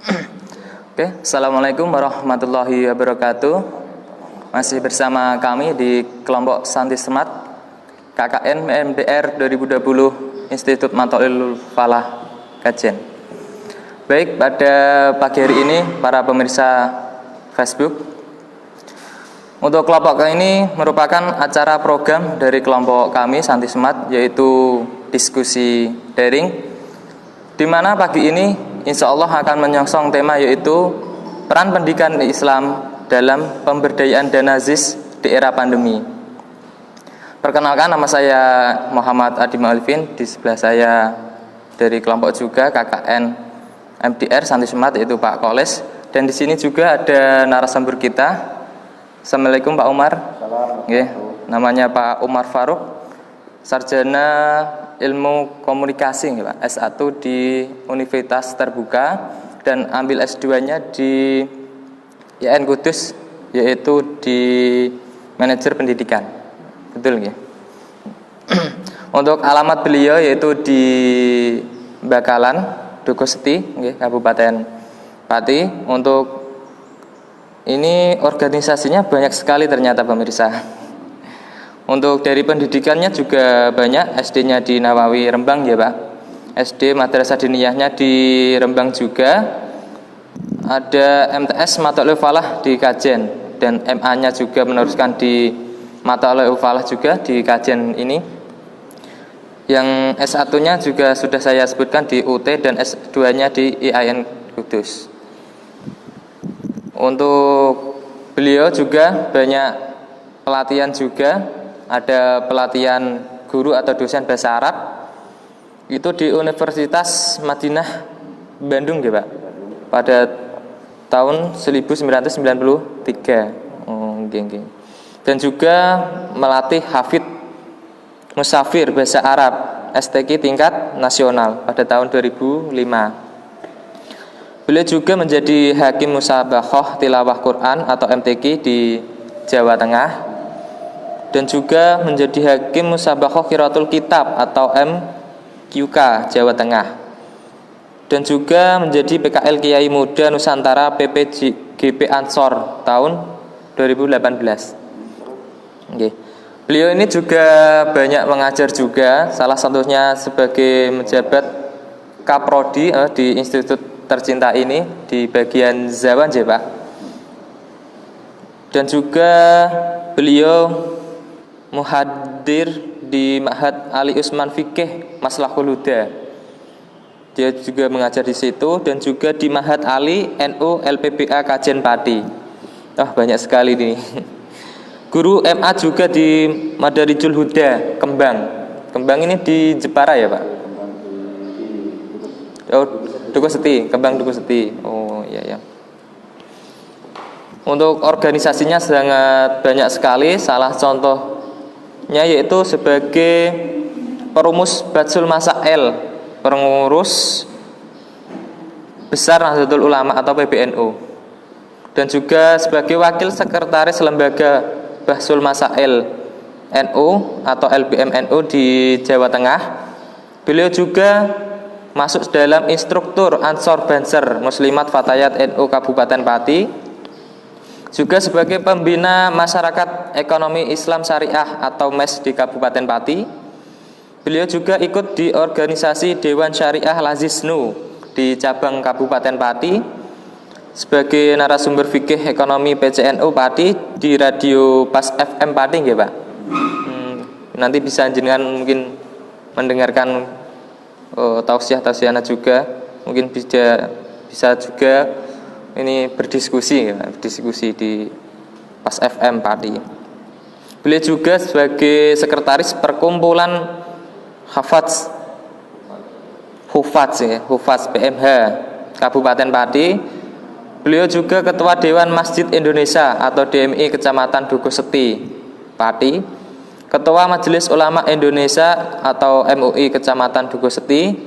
Oke, Assalamualaikum warahmatullahi wabarakatuh. Masih bersama kami di kelompok Santi Semat KKN MDR 2020 Institut Matolil Falah Kajen. Baik, pada pagi hari ini para pemirsa Facebook, untuk kelompok ini merupakan acara program dari kelompok kami Santi Semat, yaitu diskusi daring, di mana pagi ini insya Allah akan menyongsong tema yaitu peran pendidikan Islam dalam pemberdayaan dan nazis di era pandemi. Perkenalkan, nama saya Muhammad Adi Malvin. Di sebelah saya dari kelompok juga KKN MDR Santi Semat, yaitu Pak Koles. Dan di sini juga ada narasumber kita. Assalamualaikum Pak Umar. Oke, namanya Pak Umar Faruk, sarjana ilmu komunikasi Pak, S1 di Universitas Terbuka dan ambil S2-nya di IAIN Kudus, yaitu di manajer pendidikan. Betul nggih? Untuk alamat beliau yaitu di Bakalan, Dukuh Seti, nggih, Kabupaten Pati. Untuk ini organisasinya banyak sekali ternyata pemirsa. Untuk dari pendidikannya juga banyak, SD-nya di Nawawi Rembang ya Pak, SD Madrasah Diniyahnya di Rembang juga, ada MTS Matolil Falah di Kajen, dan MA-nya juga meneruskan di Matolil Falah juga di Kajen ini. Yang S1-nya juga sudah saya sebutkan di UT, dan S2-nya di IAIN Kudus. Untuk beliau juga banyak pelatihan juga. Ada pelatihan guru atau dosen bahasa Arab itu di Universitas Madinah Bandung ya Pak, pada tahun 1993. Dan juga melatih hafid musafir bahasa Arab STQ tingkat nasional pada tahun 2005. Beliau juga menjadi hakim musabaqah tilawah Quran atau MTQ di Jawa Tengah, dan juga menjadi hakim musabaqah qiraatul kitab atau MQK Jawa Tengah, dan juga menjadi PKL Kiai Muda Nusantara PPGP Ansor tahun 2018. Oke. Beliau ini juga banyak mengajar juga, salah satunya sebagai menjabat Kaprodi di institut tercinta ini di bagian Zawan ya Pak. Dan juga beliau muhadir di Ma'had Ali Usman Fikih Maslahul Huda. Dia juga mengajar di situ, dan juga di Ma'had Ali NU LPPA Kajen Pati. Banyak sekali nih. Guru MA juga di Madarijul Huda Kembang. Kembang ini di Jepara ya Pak? Dukuh Seti, Kembang Dukuh Seti. Iya. Untuk organisasinya sangat banyak sekali. Salah contohnya yaitu sebagai perumus Batsul Masail, pengurus besar Nahdlatul Ulama atau PBNU, dan juga sebagai wakil sekretaris lembaga Bahsul Masail NU atau LBM NU di Jawa Tengah. Beliau juga masuk dalam instruktur Ansor Banser Muslimat Fatayat NU Kabupaten Pati, juga sebagai pembina masyarakat ekonomi Islam Syariah atau MES di Kabupaten Pati. Beliau juga ikut di organisasi Dewan Syariah Lazisnu di cabang Kabupaten Pati, sebagai narasumber fikih ekonomi PCNU Pati di radio Pas FM Pati ya Pak. Nanti bisa jenengan mungkin mendengarkan tausiah-tausiahnya juga, mungkin bisa juga ini berdiskusi di Pas FM Pati. Beliau juga sebagai sekretaris perkumpulan Hufaz PMH Kabupaten Pati. Beliau juga ketua Dewan Masjid Indonesia atau DMI Kecamatan Dukuh Seti Pati, ketua Majelis Ulama Indonesia atau MUI Kecamatan Dukuh Seti.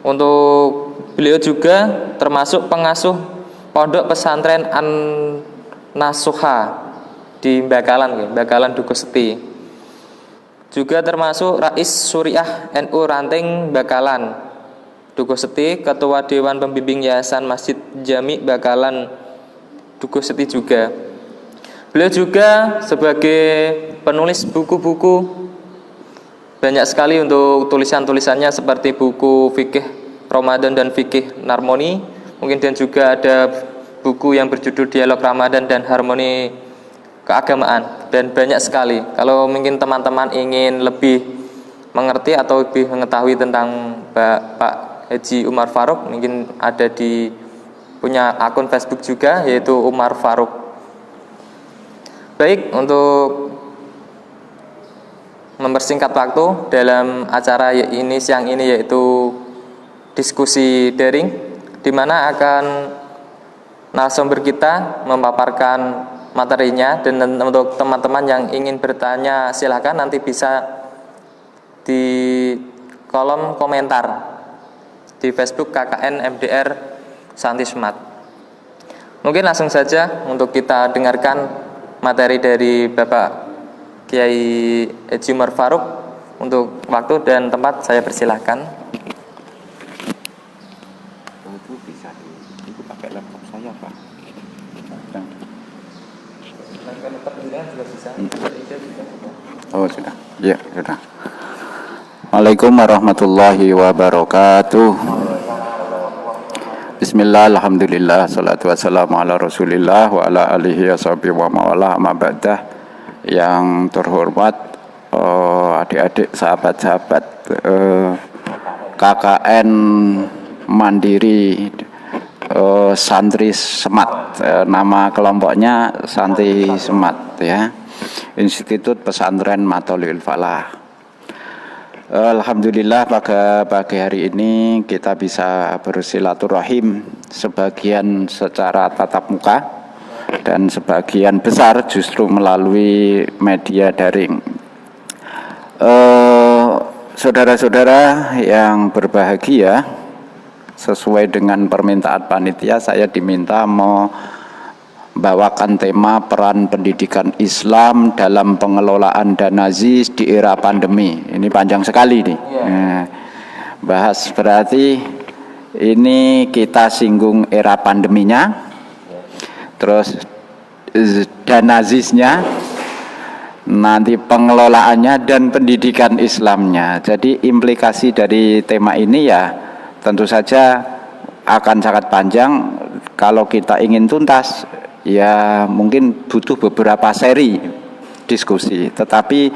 Untuk beliau juga termasuk pengasuh Pondok Pesantren An-Nasuha di Bakalan Dukuh Seti. Juga termasuk Rais Suriah NU Ranting Bakalan. Dukuh Seti, Ketua Dewan Pembimbing Yayasan Masjid Jami Bakalan Dukuh Seti juga. Beliau juga sebagai penulis buku-buku, banyak sekali untuk tulisan-tulisannya seperti buku Fikih Ramadan dan Fikih Narmoni, mungkin, dan juga ada buku yang berjudul Dialog Ramadan dan Harmoni Keagamaan, dan banyak sekali. Kalau mungkin teman-teman ingin lebih mengerti atau lebih mengetahui tentang Pak Haji Umar Faruk, mungkin ada di punya akun Facebook juga, yaitu Umar Faruk. Baik, untuk mempersingkat waktu dalam acara ini siang ini, yaitu diskusi daring, di mana akan narasumber kita memaparkan materinya, dan untuk teman-teman yang ingin bertanya silakan nanti bisa di kolom komentar di Facebook KKN MDR Santi Semat. Mungkin langsung saja untuk kita dengarkan materi dari Bapak Kiai Haji Umar Faruk. Untuk waktu dan tempat saya persilahkan. Itu bisa itu pakai laptop saya, Pak. Oh, sudah. Ya, sudah. Waalaikumsalam warahmatullahi wabarakatuh. Bismillah, alhamdulillah, salatu wassalamu ala rasulillah wa ala alihi washabihi wa mawala amma ba'dah. Yang terhormat adik-adik, sahabat-sahabat KKN Mandiri Santri Semat, nama kelompoknya Santri Semat ya, Institut Pesantren Matolil Falah. Alhamdulillah pada pagi hari ini kita bisa bersilaturahim, sebagian secara tatap muka dan sebagian besar justru melalui media daring. Saudara-saudara yang berbahagia, sesuai dengan permintaan panitia, saya diminta membawakan tema peran pendidikan Islam dalam pengelolaan dana ZIS di era pandemi. Ini panjang sekali nih. Bahas berarti ini kita singgung era pandeminya, terus dana ZIS-nya, nanti pengelolaannya, dan pendidikan Islamnya. Jadi implikasi dari tema ini ya tentu saja akan sangat panjang. Kalau kita ingin tuntas, ya mungkin butuh beberapa seri diskusi. Tetapi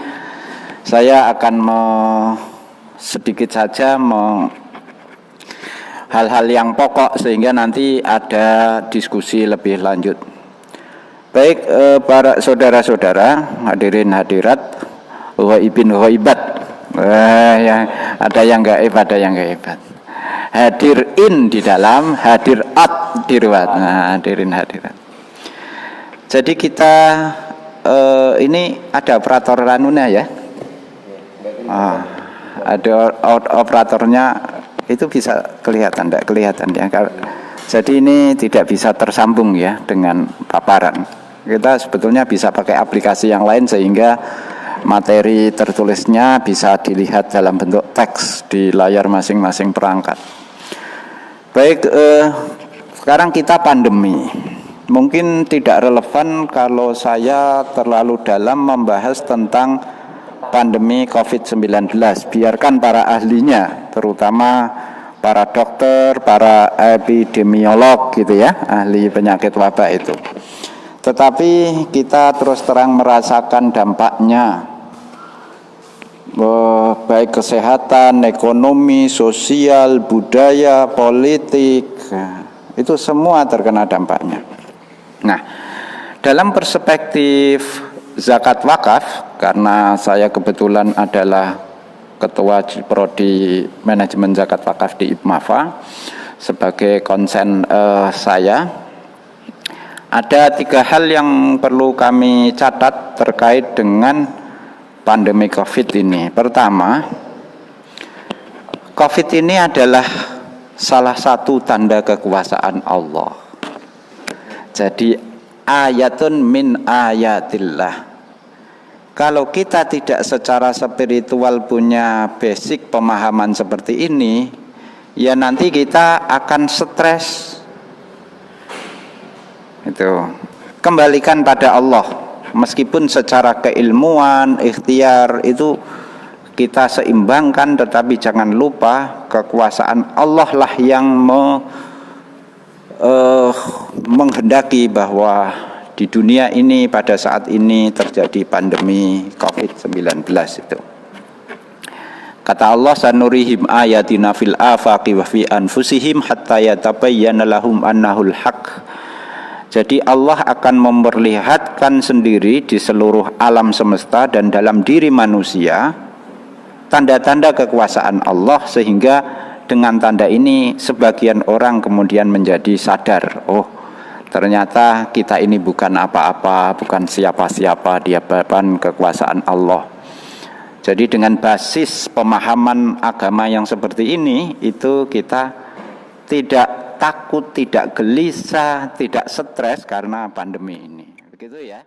saya akan sedikit saja hal-hal yang pokok sehingga nanti ada diskusi lebih lanjut. Baik, para saudara-saudara, hadirin hadirat, ghaibin ghaibat. Ya, ada yang gaib, ada yang gaibat. Hadirin di dalam, hadirat di luar. Nah, hadirin hadirat. Jadi kita ini ada operator ranuna ya. Ada operatornya, itu bisa kelihatan, tidak kelihatan ya. Jadi ini tidak bisa tersambung ya dengan paparan. Kita sebetulnya bisa pakai aplikasi yang lain sehingga materi tertulisnya bisa dilihat dalam bentuk teks di layar masing-masing perangkat. Baik, sekarang kita pandemi. Mungkin tidak relevan kalau saya terlalu dalam membahas tentang pandemi COVID-19. Biarkan para ahlinya, terutama para dokter, para epidemiolog gitu ya, ahli penyakit wabah itu. Tetapi kita terus terang merasakan dampaknya, baik kesehatan, ekonomi, sosial, budaya, politik, itu semua terkena dampaknya. Nah, dalam perspektif zakat wakaf, karena saya kebetulan adalah Ketua Prodi Manajemen Zakat Wakaf di IPMAFA, sebagai konsen saya, ada 3 hal yang perlu kami catat terkait dengan pandemi COVID ini. Pertama, COVID ini adalah salah satu tanda kekuasaan Allah. Jadi ayatun min ayatillah. Kalau kita tidak secara spiritual punya basic pemahaman seperti ini, ya nanti kita akan stres. Itu kembalikan pada Allah. Meskipun secara keilmuan, ikhtiar itu kita seimbangkan, tetapi jangan lupa kekuasaan Allah lah yang menghendaki bahwa di dunia ini pada saat ini terjadi pandemi COVID-19 itu. Kata Allah, sanurihim ayatina fil afaqi wa fi anfusihim hatta yatabayyana lahum annahul haq. Jadi Allah akan memperlihatkan sendiri di seluruh alam semesta dan dalam diri manusia tanda-tanda kekuasaan Allah, sehingga dengan tanda ini sebagian orang kemudian menjadi sadar, oh ternyata kita ini bukan apa-apa, bukan siapa-siapa di hadapan kekuasaan Allah. Jadi dengan basis pemahaman agama yang seperti ini, itu kita tidak takut, tidak gelisah, tidak stres karena pandemi ini. Begitu ya.